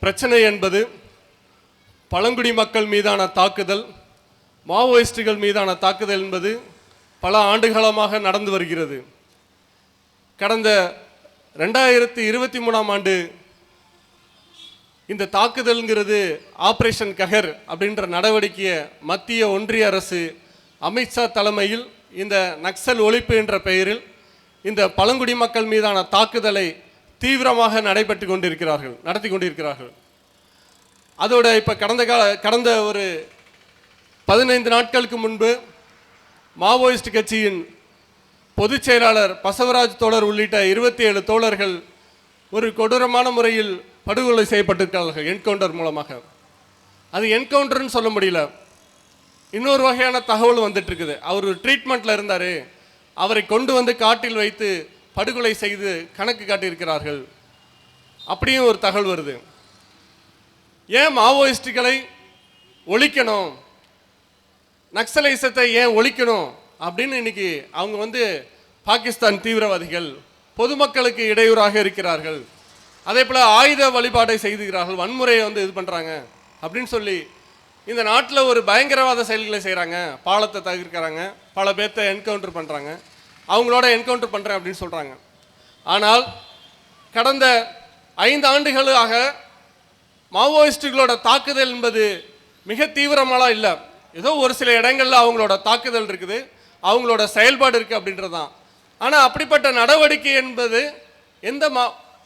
பிரச்சனை என்பது பழங்குடி மக்கள் மீதான தாக்குதல், மாவோயிஸ்டுகள் மீதான தாக்குதல் என்பது பல ஆண்டுகாலமாக நடந்து வருகிறது. கடந்த 2023ஆம் ஆண்டு இந்த தாக்குதல்ங்கிறது ஆபரேஷன் கஹர் அப்படின்ற நடவடிக்கையை மத்திய ஒன்றிய அரசு அமித்ஷா தலைமையில் இந்த நக்சல் ஒழிப்பு என்ற பெயரில் இந்த பழங்குடி மக்கள் மீதான தாக்குதலை தீவிரமாக நடத்தி கொண்டிருக்கிறார்கள். அதோட இப்போ கடந்த ஒரு 15 நாட்களுக்கு முன்பு மாவோயிஸ்ட் கட்சியின் பொதுச் செயலாளர் பசவராஜ் தோழர் உள்ளிட்ட 27 தோழர்கள் ஒரு கொடூரமான முறையில் படுகொலை செய்யப்பட்டிருக்கிறார்கள் என்கவுண்டர் மூலமாக. அது என்கவுண்டர்னு சொல்ல முடியல, இன்னொரு வகையான தகவல் வந்துட்டு இருக்குது. அவர் ட்ரீட்மெண்ட்டில் இருந்தார், அவரை கொண்டு வந்து காட்டில் வைத்து படுகொலை செய்து கணக்கு காட்டியிருக்கிறார்கள் அப்படியும் ஒரு தகவல் வருது. ஏன் மாவோயிஸ்டுகளை ஒழிக்கணும், நக்சலைசத்தை ஏன் ஒழிக்கணும் அப்படின்னு இன்னைக்கு அவங்க பாகிஸ்தான் தீவிரவாதிகள் பொதுமக்களுக்கு இடையூறாக இருக்கிறார்கள், அதே போல் ஆயுத வழிபாட்டை செய்துகிறார்கள், வன்முறையை இது பண்ணுறாங்க அப்படின்னு சொல்லி இந்த நாட்டில் ஒரு பயங்கரவாத செயல்களை செய்கிறாங்க, பாலத்தை தவிர்க்கிறாங்க, பல பேர்த்தை என்கவுண்டர் பண்ணுறாங்க, அவங்களோட என்கவுண்டர் பண்ணுறேன் அப்படின்னு சொல்கிறாங்க. ஆனால் கடந்த 5 ஆண்டுகளாக மாவோயிஸ்டுகளோட தாக்குதல் என்பது மிக தீவிரமாலாம் இல்லை, ஏதோ ஒரு சில இடங்களில் அவங்களோட தாக்குதல் இருக்குது, அவங்களோட செயல்பாடு இருக்குது அப்படின்றது தான். ஆனால் அப்படிப்பட்ட நடவடிக்கை என்பது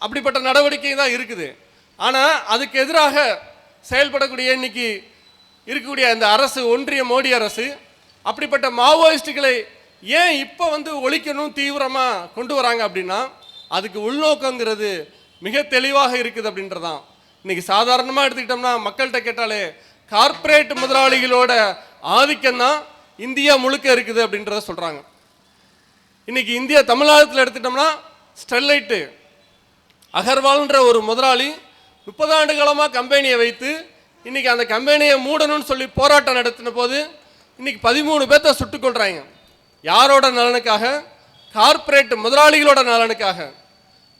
அப்படிப்பட்ட நடவடிக்கை தான் இருக்குது. ஆனால் அதுக்கு எதிராக செயல்படக்கூடிய இன்னைக்கு இருக்கக்கூடிய இந்த அரசு, ஒன்றிய மோடி அரசு அப்படிப்பட்ட மாவோயிஸ்டுகளை ஏன் இப்போ ஒழிக்கணும் தீவிரமாக கொண்டு வராங்க அப்படின்னா அதுக்கு உள்நோக்கங்கிறது மிக தெளிவாக இருக்குது அப்படின்றதான். இன்னைக்கு சாதாரணமாக எடுத்துக்கிட்டோம்னா மக்கள்கிட்ட கேட்டாலே கார்ப்பரேட் முதலாளிகளோட ஆதிக்கம் தான் இந்தியா முழுக்க இருக்குது அப்படின்றத சொல்கிறாங்க. இன்னைக்கு இந்தியா தமிழ்நாட்டில் எடுத்துக்கிட்டோம்னா ஸ்டெர்லைட்டு அகர்வால்ன்ற ஒரு முதலாளி 30 ஆண்டு காலமாக கம்பெனியை வைத்து இன்னைக்கு அந்த கம்பெனியை மூடணும்னு சொல்லி போராட்டம் நடத்தின போது இன்னைக்கு 13 பேர்த்த சுட்டுக் கொள்றாங்க. யாரோட நலனுக்காக? கார்ப்பரேட் முதலாளிகளோட நலனுக்காக.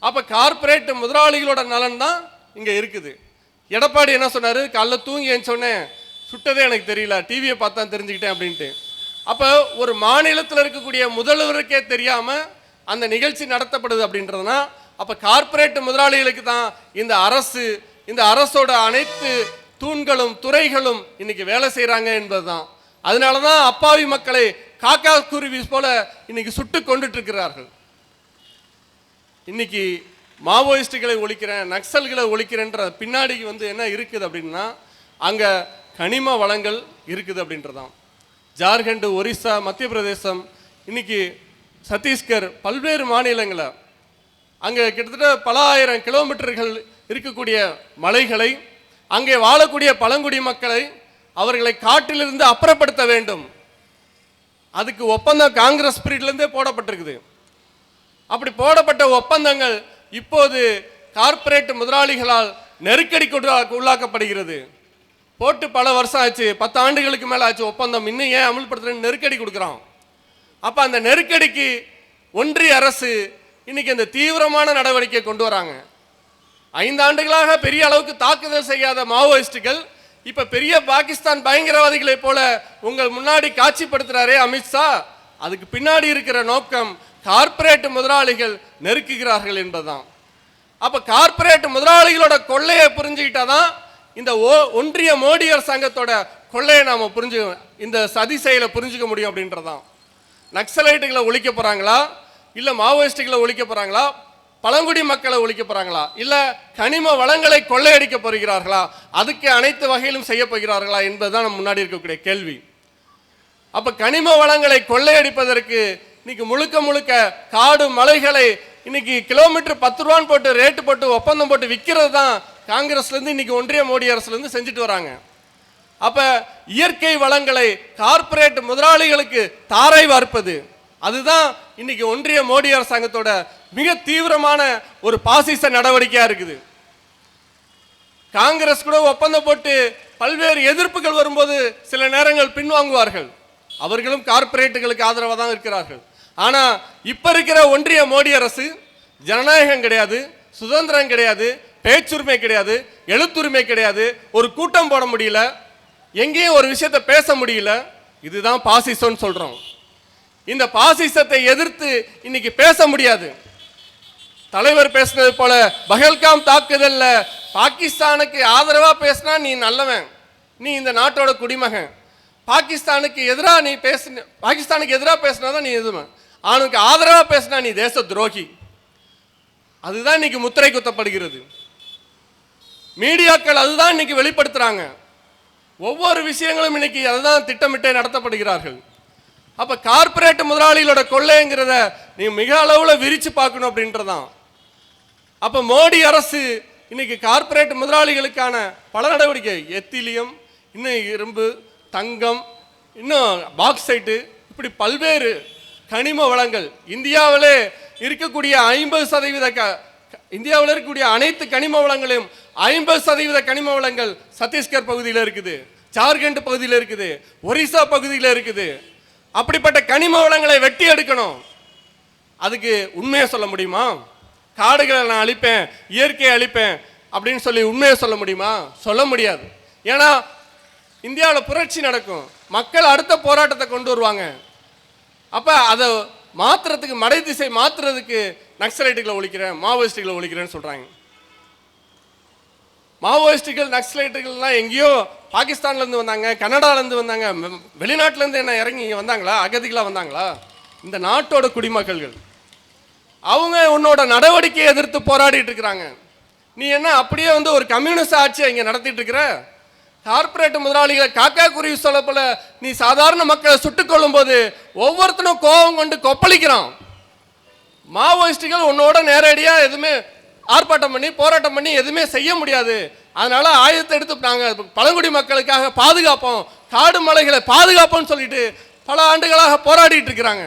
அப்போ கார்ப்பரேட் முதலாளிகளோட நலன் தான் இங்கே இருக்குது. எடப்பாடி என்ன சொன்னார், காலைல தூங்கி சொன்னேன், சுட்டதே எனக்கு தெரியல, டிவியை பார்த்தா தெரிஞ்சுக்கிட்டேன் அப்படின்ட்டு. அப்போ ஒரு மாநிலத்தில் இருக்கக்கூடிய முதல்வருக்கே தெரியாமல் அந்த நிகழ்ச்சி நடத்தப்படுது அப்படின்றதுனா அப்போ கார்ப்பரேட் முதலாளிகளுக்கு தான் இந்த அரசோட அனைத்து தூண்களும் துறைகளும் இன்னைக்கு வேலை செய்கிறாங்க என்பதுதான். அதனால தான் அப்பாவி மக்களை காக்கா குருவி போல இன்னைக்கு சுட்டு கொண்டுட்டு இருக்கிறார்கள். இன்னைக்கு மாவோயிஸ்டுகளை ஒழிக்கிறேன், நக்சல்களை ஒழிக்கிறேன்ற பின்னாடி என்ன இருக்குது அப்படின்னா அங்கே கனிம வளங்கள் இருக்குது அப்படின்றதான். ஜார்க்கண்ட், ஒரிசா, மத்திய பிரதேசம், இன்னைக்கு சத்தீஸ்கர், பல்வேறு மாநிலங்களை அங்கே கிட்டத்தட்ட பல ஆயிரம் கிலோமீட்டர்கள் இருக்கக்கூடிய மலைகளை, அங்கே வாழக்கூடிய பழங்குடி மக்களை அவர்களை காட்டிலிருந்து அப்புறப்படுத்த வேண்டும். அதுக்கு ஒப்பந்தம் காங்கிரஸ் பீரியட்லேருந்தே போடப்பட்டிருக்குது. அப்படி போடப்பட்ட ஒப்பந்தங்கள் இப்போது கார்ப்பரேட் முதலாளிகளால் நெருக்கடிக்கு உள்ளாக்கப்படுகிறது. போட்டு பல வருஷம் ஆச்சு, 10 ஆண்டுகளுக்கு மேலே ஆச்சு ஒப்பந்தம், இன்னும் ஏன் அமல்படுத்துறேன்னு நெருக்கடி கொடுக்குறான். அப்போ அந்த நெருக்கடிக்கு ஒன்றிய அரசு இன்னைக்கு இந்த தீவிரமான நடவடிக்கை கொண்டு வராங்க. 5 ஆண்டுகளாக பெரிய அளவுக்கு தாக்குதல் செய்யாத மாவோயிஸ்டுகள் இப்போ பெரிய பாகிஸ்தான் பயங்கரவாதிகளை போல உங்கள் முன்னாடி காட்சிப்படுத்துகிறாரே அமித்ஷா, அதுக்கு பின்னாடி இருக்கிற நோக்கம் கார்ப்பரேட் முதலாளிகள் நெருக்குகிறார்கள் என்பதுதான். அப்போ கார்ப்பரேட் முதலாளிகளோட கொள்ளையை புரிஞ்சுக்கிட்டாதான் இந்த ஒன்றிய மோடி அரசாங்கத்தோட கொள்ளையை நாம் இந்த சதி செயலை புரிஞ்சுக்க முடியும் அப்படின்றதான். நக்சலைட்டுகளை ஒழிக்க போகிறாங்களா, இல்லை மாவோயிஸ்டுகளை ஒழிக்க போகிறாங்களா, பழங்குடி மக்களை ஒழிக்க போகிறாங்களா, இல்லை கனிம வளங்களை கொள்ளையடிக்க போகிறார்களா, அதுக்கு அனைத்து வகையிலும் செய்ய போகிறார்களா என்பதுதான் நம்ம முன்னாடி இருக்கக்கூடிய கேள்வி. அப்போ கனிம வளங்களை கொள்ளையடிப்பதற்கு இன்னைக்கு முழுக்க காடு மலைகளை இன்னைக்கு கிலோமீட்டர் 10 ரூபான்னு போட்டு ரேட்டு போட்டு ஒப்பந்தம் போட்டு விற்கிறது தான் காங்கிரஸ்லேருந்து இன்னைக்கு ஒன்றிய மோடி அரசுலேருந்து செஞ்சுட்டு வராங்க. அப்போ இயற்கை வளங்களை கார்ப்பரேட் முதலாளிகளுக்கு தாரை வார்ப்பது, அதுதான் இன்னைக்கு ஒன்றிய மோடி அரசாங்கத்தோட மிக தீவிரமான ஒரு பாசிச நடவடிக்கையாக இருக்குது. காங்கிரஸ் கூட ஒப்பந்தம் போட்டு பல்வேறு எதிர்ப்புகள் வரும்போது சில நேரங்கள் பின்வாங்குவார்கள், அவர்களும் கார்ப்பரேட்டுகளுக்கு ஆதரவாக தான் இருக்கிறார்கள். ஆனால் இப்போ இருக்கிற ஒன்றிய மோடி அரசு ஜனநாயகம் கிடையாது, சுதந்திரம் கிடையாது, பேச்சுரிமை கிடையாது, எழுத்துரிமை கிடையாது, ஒரு கூட்டம் போட முடியல, எங்கேயும் ஒரு விஷயத்தை பேச முடியல. இதுதான் பாசிசம்னு சொல்றோம். இந்த பாசிசத்தை எதிர்த்து இன்னைக்கு பேச முடியாது. தலைவர் பேசினது போல பஹல்காம் தாக்குதல்ல பாகிஸ்தானுக்கு ஆதரவா பேசினா நீ நல்லவன், நீ இந்த நாட்டோட குடிமகன். பாகிஸ்தானுக்கு எதிராக நீ பாகிஸ்தானுக்கு எதிராக பேசினாதான் நீ எதுவன், அவனுக்கு ஆதரவா பேசினா நீ தேச துரோகி. அதுதான் இன்னைக்கு முத்திரை குத்தப்படுகிறது. மீடியாக்கள் அதுதான் இன்னைக்கு வெளிப்படுத்துறாங்க. ஒவ்வொரு விஷயங்களும் இன்னைக்கு அதுதான் திட்டமிட்டே நடத்தப்படுகிறார்கள். அப்ப கார்பரேட் முதலாளிகளோட கொள்ளைங்கிறத நீ மிக அளவுல விரிச்சு பார்க்கணும் அப்படின்றதான். அப்ப மோடி அரசு இன்னைக்கு கார்பரேட் முதலாளிகளுக்கான பல நடவடிக்கை, எத்திலியம், இன்னும் இரும்பு, தங்கம், இன்னும் பாக்சைட்டு, இப்படி பல்வேறு கனிம வளங்கள், இந்தியாவிலே இருக்கக்கூடிய 50% இந்தியாவில் இருக்கக்கூடிய அனைத்து கனிம வளங்களையும் 50% கனிம வளங்கள் சத்தீஸ்கர் பகுதியில் இருக்குது, ஜார்க்கண்ட் பகுதியில் இருக்குது, ஒரிசா பகுதியில் இருக்குது. அப்படிப்பட்ட கனிம வளங்களை வெட்டி எடுக்கணும். அதுக்கு உண்மையை சொல்ல முடியுமா? காடுகளை நான் அழிப்பேன், இயற்கையை அழிப்பேன் அப்படின்னு சொல்லி உண்மையை சொல்ல முடியுமா? சொல்ல முடியாது. ஏன்னா இந்தியாவில் புரட்சி நடக்கும், மக்கள் அடுத்த போராட்டத்தை கொண்டு வருவாங்க. அப்ப அதை மாத்துறதுக்கு, மடை திசை மாத்துறதுக்கு நக்சலைட்டுகளை ஒழிக்கிறேன், மாவோயிஸ்டுகளை ஒழிக்கிறேன்னு சொல்றாங்க. மாவோயிஸ்டுகள், நக்சலைட்டுகள்லாம் எங்கேயோ பாகிஸ்தான்ல இருந்து வந்தாங்க, கனடால இருந்து வந்தாங்க, வெளிநாட்டுல இருந்து என்ன இறங்கி இங்க வந்தாங்களா? அகதிகளா வந்தாங்களா? இந்த நாட்டோட குடிமக்கள்கள். அவங்க உன்னோட நடவடிக்கையை எதிர்த்து போராடிட்டு இருக்கிறாங்க. நீ என்ன அப்படியே ஒரு கம்யூனிஸ்ட் ஆட்சியை இங்க நடத்திட்டு இருக்கிற? கார்பரேட் முதலாளிகளை காக்கா குருவி சொல்ல போல நீ சாதாரண மக்களை சுட்டுக் கொள்ளும் போது ஒவ்வொருத்தனும் கோபம் கொண்டு கொப்பளிக்கிறான். மாவோயிஸ்டுகள் உன்னோட நேரடியா எதுவுமே ஆர்ப்பாட்டம் பண்ணி போராட்டம் பண்ணி எதுவுமே செய்ய முடியாது. அதனால ஆயுதத்தை எடுத்து நாங்கள் பழங்குடி மக்களுக்காக பாதுகாப்போம், காடு மலைகளை பாதுகாப்போம்னு சொல்லிட்டு பல ஆண்டுகளாக போராடிட்டு இருக்கிறாங்க.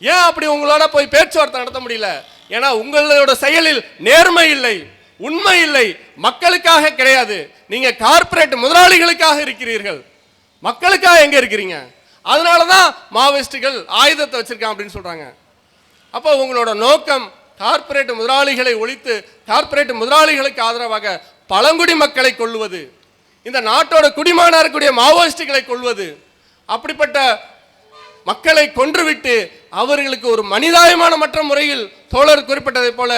ஏன் அப்படி உங்களோட போய் பேச்சுவார்த்தை நடத்த முடியல? ஏன்னா உங்களோட செயலில் நேர்மை இல்லை, உண்மை இல்லை, மக்களுக்காக கிடையாது. நீங்க கார்பரேட் முதலாளிகளுக்காக இருக்கிறீர்கள், மக்களுக்காக எங்க இருக்கிறீங்க? அதனாலதான் மாவோயிஸ்டுகள் ஆயுதத்தை வச்சிருக்காங்க அப்படின்னு சொல்றாங்க. அப்போ உங்களோட நோக்கம் கார்பரேட் முதலாளிகளை ஒழித்து கார்பரேட் முதலாளிகளுக்கு ஆதரவாக பழங்குடி மக்களை கொள்வது, இந்த நாட்டோட குடிமகனாக இருக்கக்கூடிய மாவோயிஸ்டுகளை கொள்வது. அப்படிப்பட்ட மக்களை கொன்றுவிட்டு அவர்களுக்கு ஒரு மனிதாயமான மற்ற முறையில் தோழர் குறிப்பிட்டதை போல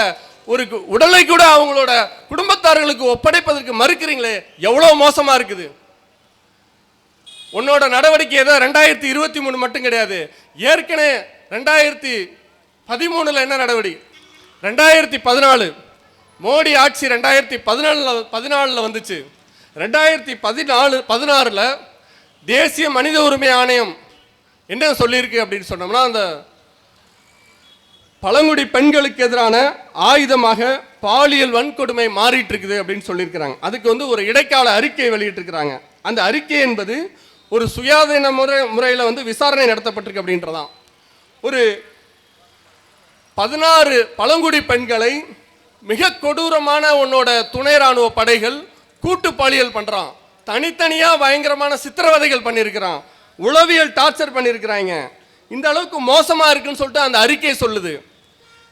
ஒரு உடலை கூட அவங்களோட குடும்பத்தார்களுக்கு ஒப்படைப்பதற்கு மறுக்கிறீங்களே, எவ்வளவு மோசமா இருக்குது. உன்னோட நடவடிக்கை ஏதோ 2023 மட்டும் கிடையாது, ஏற்கனவே 2013 என்ன நடவடிக்கை, 2014 மோடி ஆட்சி 2014 வந்துச்சு. 2016 தேசிய மனித உரிமை ஆணையம் என்ன சொல்லியிருக்கு அப்படின்னு சொன்னோம்னா, அந்த பழங்குடி பெண்களுக்கு எதிரான ஆயுதமாக பாலியல் வன்கொடுமை மாறிட்டு இருக்குது அப்படின்னு சொல்லியிருக்கிறாங்க. அதுக்கு ஒரு இடைக்கால அறிக்கை வெளியிட்டிருக்கிறாங்க. அந்த அறிக்கை என்பது ஒரு சுயாதீன முறையில் விசாரணை நடத்தப்பட்டிருக்கு அப்படின்றதான். ஒரு 16 பழங்குடி பெண்களை மிக கொடூரமான உன்னோட துணை ராணுவ படைகள் கூட்டு பாலியல் பண்றான், தனித்தனியா பயங்கரமான சித்திரவதைகள் பண்ணியிருக்கிறான், உளவியல் டார்ச்சர் பண்ணியிருக்கிறாங்க. இந்த அளவுக்கு மோசமா இருக்குன்னு சொல்லிட்டு அந்த அறிக்கை சொல்லுது.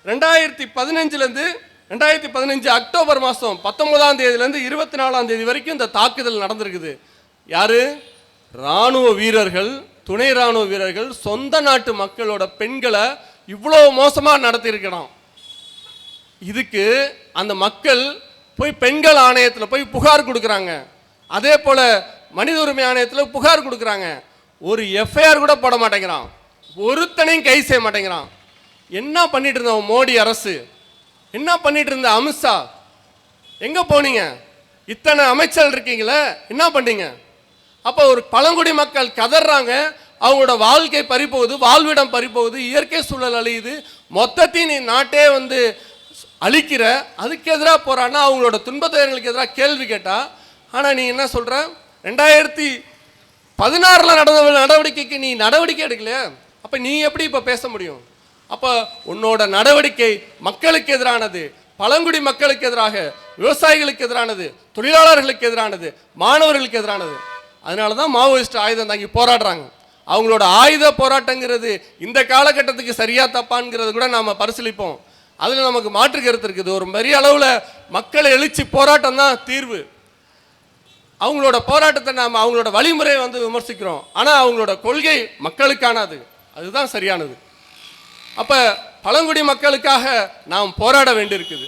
2015 அக்டோபர் மாதம் 19ஆம் தேதியிலேருந்து 24ஆம் தேதி வரைக்கும் இந்த தாக்குதல் நடந்திருக்குது. யாரு? இராணுவ வீரர்கள், துணை இராணுவ வீரர்கள் சொந்த நாட்டு மக்களோட பெண்களை இவ்வளோ மோசமாக நடத்தியிருக்கிறான். இதுக்கு அந்த மக்கள் போய் பெண்கள் ஆணையத்தில் போய் புகார் கொடுக்குறாங்க, அதே போல் மனித உரிமை ஆணையத்தில் புகார் கொடுக்குறாங்க. ஒரு எஃப்ஐஆர் கூட போட மாட்டேங்கிறான், ஒருத்தனையும் கை செய்ய மாட்டேங்கிறான். என்ன பண்ணிட்டு இருந்த மோடி அரசு, என்ன பண்ணிட்டு இருந்த அமித்ஷா, எங்க போனீங்க? இத்தனை அமைச்சர்கள் இருக்கீங்களே, என்ன பண்ணீங்க? அப்போ ஒரு பழங்குடி மக்கள் கதறாங்க, அவங்களோட வாழ்க்கை பறிப்போகுது, வாழ்விடம் பறிப்போகுது, இயற்கை சூழல் அழியுது, மொத்தத்தையும் நீ நாட்டே அழிக்கிற. அதுக்கு எதிராக போறான்னா அவங்களோட துன்பத்துகளுக்கு எதிராக கேள்வி கேட்டா, ஆனால் நீ என்ன சொல்ற? 2016 நடந்த நடவடிக்கைக்கு நீ நடவடிக்கை எடுக்கலையா? அப்போ நீ எப்படி இப்போ பேச முடியும்? அப்போ உன்னோட நடவடிக்கை மக்களுக்கு எதிரானது, பழங்குடி மக்களுக்கு எதிராக, விவசாயிகளுக்கு எதிரானது, தொழிலாளர்களுக்கு எதிரானது, மாணவர்களுக்கு எதிரானது. அதனால தான் மாவோயிஸ்ட் ஆயுதம் தாங்கி போராடுறாங்க. அவங்களோட ஆயுத போராட்டங்கிறது இந்த காலகட்டத்துக்கு சரியா தப்பான்ங்கிறது கூட நாம் பரிசீலிப்போம். அதில் நமக்கு மாற்று கருத்து இருக்குது. ஒரு பெரிய அளவில் மக்களை எழுச்சி போராட்டம் தான் தீர்வு. அவங்களோட போராட்டத்தை நாம் அவங்களோட வழிமுறையை வந்து விமர்சிக்கிறோம். ஆனால் அவங்களோட கொள்கை மக்களுக்கானது, அதுதான் சரியானது. அப்போ பழங்குடி மக்களுக்காக நாம் போராட வேண்டியிருக்குது.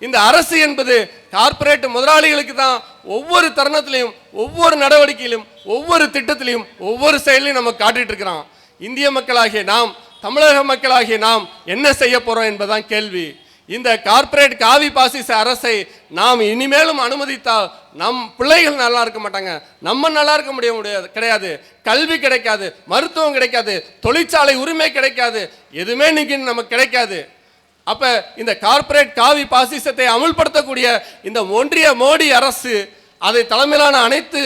இந்த அரசு என்பது கார்ப்பரேட் முதலாளிகளுக்கு தான் ஒவ்வொரு தருணத்திலையும், ஒவ்வொரு நடவடிக்கையிலும், ஒவ்வொரு திட்டத்திலையும், ஒவ்வொரு செயலையும் நம்ம காட்டிட்டு இருக்கிறான். இந்திய மக்களாகிய நாம், தமிழக மக்களாகிய நாம் என்ன செய்ய போறோம் என்பதுதான் கேள்வி. இந்த கார்ப்பரேட் காவி பாசிச அரசை நாம் இனிமேலும் அனுமதித்தால் நம் பிள்ளைகள் நல்லா இருக்க மாட்டாங்க, நம்ம நல்லா இருக்க முடியாது கிடையாது. கல்வி கிடைக்காது, மருத்துவம் கிடைக்காது, தொழிற்சாலை உரிமை கிடைக்காது, எதுவுமே இன்னைக்கு நமக்கு கிடைக்காது. அப்ப இந்த கார்ப்பரேட் காவி பாசிசத்தை அமுல்படுத்தக்கூடிய இந்த ஒன்றிய மோடி அரசு, அதை தலைமையிலான அனைத்து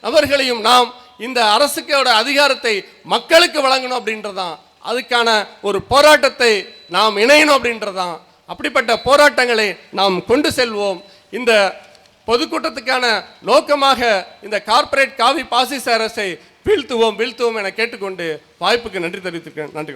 நபர்களையும் நாம் இந்த அரசுக்கோட அதிகாரத்தை மக்களுக்கு வழங்கணும் அப்படின்றதான், அதுக்கான ஒரு போராட்டத்தை நாம் இணையணும் அப்படின்றதான். அப்படிப்பட்ட போராட்டங்களை நாம் கொண்டு செல்வோம். இந்த பொதுக்கூட்டத்துக்கான நோக்கமாக இந்த கார்ப்பரேட் காவி பாசிச அரசை வீழ்த்துவோம் என கேட்டுக்கொண்டு வாய்ப்புக்கு நன்றி தெரிவித்திருக்கேன். நன்றி.